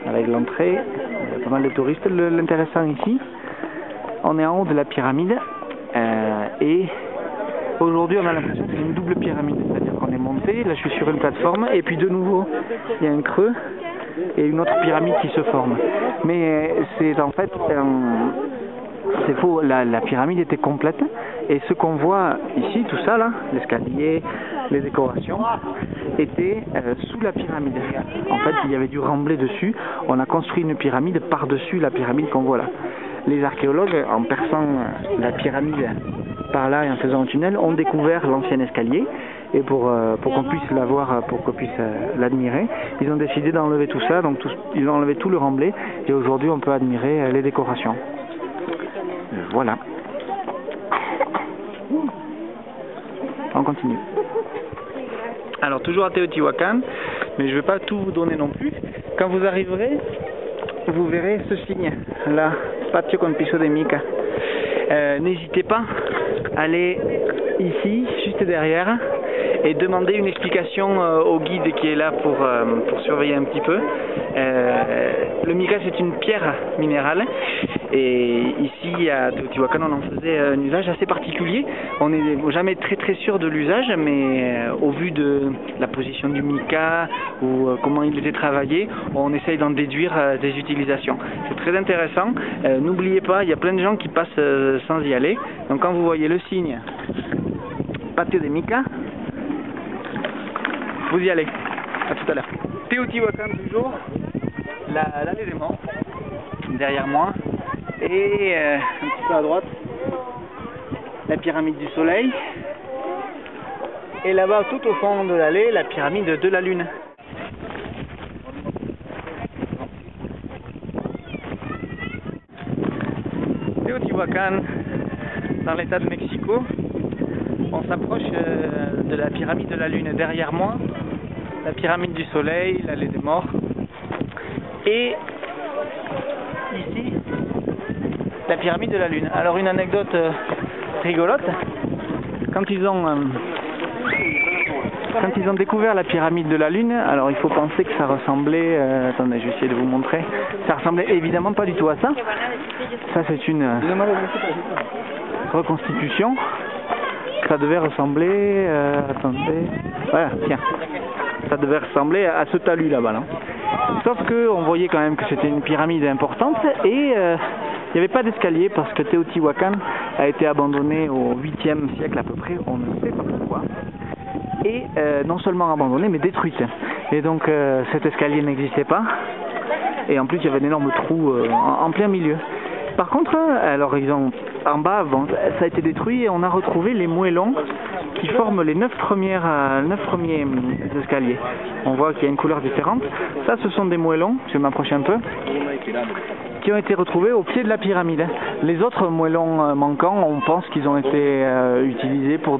avec l'entrée, il y a pas mal de touristes. L'intéressant ici, on est en haut de la pyramide et aujourd'hui on a l'impression que c'est une double pyramide, c'est-à-dire qu'on est monté, là je suis sur une plateforme et puis de nouveau il y a un creux et une autre pyramide qui se forme. Mais c'est en fait, c'est faux, la pyramide était complète et ce qu'on voit ici, tout ça là, l'escalier, les décorations, était sous la pyramide. En fait, il y avait du remblai dessus, on a construit une pyramide par-dessus la pyramide qu'on voit là. Les archéologues, en perçant la pyramide par là et en faisant un tunnel, ont découvert l'ancien escalier et pour qu'on puisse la voir, pour qu'on puisse l'admirer, ils ont décidé d'enlever tout ça, donc ils ont enlevé tout le remblai et aujourd'hui on peut admirer les décorations. Voilà. On continue. Alors toujours à Teotihuacan, mais je ne vais pas tout vous donner non plus. Quand vous arriverez, vous verrez ce signe là, patio con piso de mica. N'hésitez pas à aller ici, juste derrière, et demander une explication au guide qui est là pour surveiller un petit peu. Le mica, c'est une pierre minérale et ici à Teotihuacan on en faisait un usage assez particulier. On n'est jamais très sûr de l'usage, mais au vu de la position du mica ou comment il était travaillé, on essaye d'en déduire des utilisations. C'est très intéressant. N'oubliez pas, il y a plein de gens qui passent sans y aller. Donc quand vous voyez le signe patio de mica, vous y allez. À tout à l'heure. Teotihuacan toujours, l'allée des morts, derrière moi, et un petit peu à droite, la pyramide du soleil, et là-bas tout au fond de l'allée, la pyramide de la lune. Teotihuacan, dans l'état de Mexico, on s'approche de la pyramide de la lune. Derrière moi, la pyramide du soleil, l'allée des morts, et ici, la pyramide de la lune. Alors une anecdote rigolote, quand ils ont découvert la pyramide de la lune, alors il faut penser que ça ressemblait, attendez, je vais essayer de vous montrer, ça ressemblait évidemment pas du tout à ça. Ça c'est une reconstitution. Ça devait ressembler, attendez, voilà, tiens, ça devait ressembler à ce talus là-bas. Là. Sauf qu'on voyait quand même que c'était une pyramide importante et il n'y avait pas d'escalier parce que Teotihuacan a été abandonné au 8e siècle à peu près, on ne sait pas pourquoi. Et non seulement abandonnée mais détruite. Et donc cet escalier n'existait pas et en plus il y avait un énorme trou en plein milieu. Par contre, alors ils ont en bas, bon, ça a été détruit et on a retrouvé les moellons qui forment les 9 premiers escaliers. On voit qu'il y a une couleur différente. Ça, ce sont des moellons, je vais m'approcher un peu, qui ont été retrouvés au pied de la pyramide. Les autres moellons manquants, on pense qu'ils ont été utilisés pour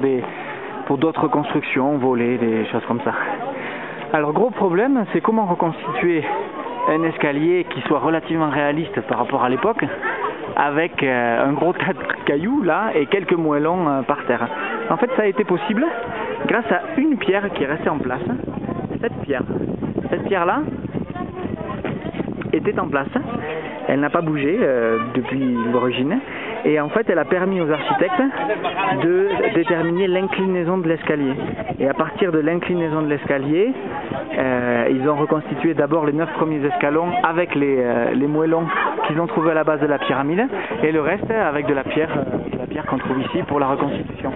d'autres constructions, volées, des choses comme ça. Alors gros problème, c'est comment reconstituer un escalier qui soit relativement réaliste par rapport à l'époque, avec un gros tas de cailloux là et quelques moellons par terre. En fait, ça a été possible grâce à une pierre qui est restée en place. Cette pierre là était en place, elle n'a pas bougé depuis l'origine et en fait elle a permis aux architectes de déterminer l'inclinaison de l'escalier et à partir de l'inclinaison de l'escalier ils ont reconstitué d'abord les 9 premiers escalons avec les moellons qu'ils ont trouvés à la base de la pyramide et le reste avec de la pierre qu'on trouve ici pour la reconstitution.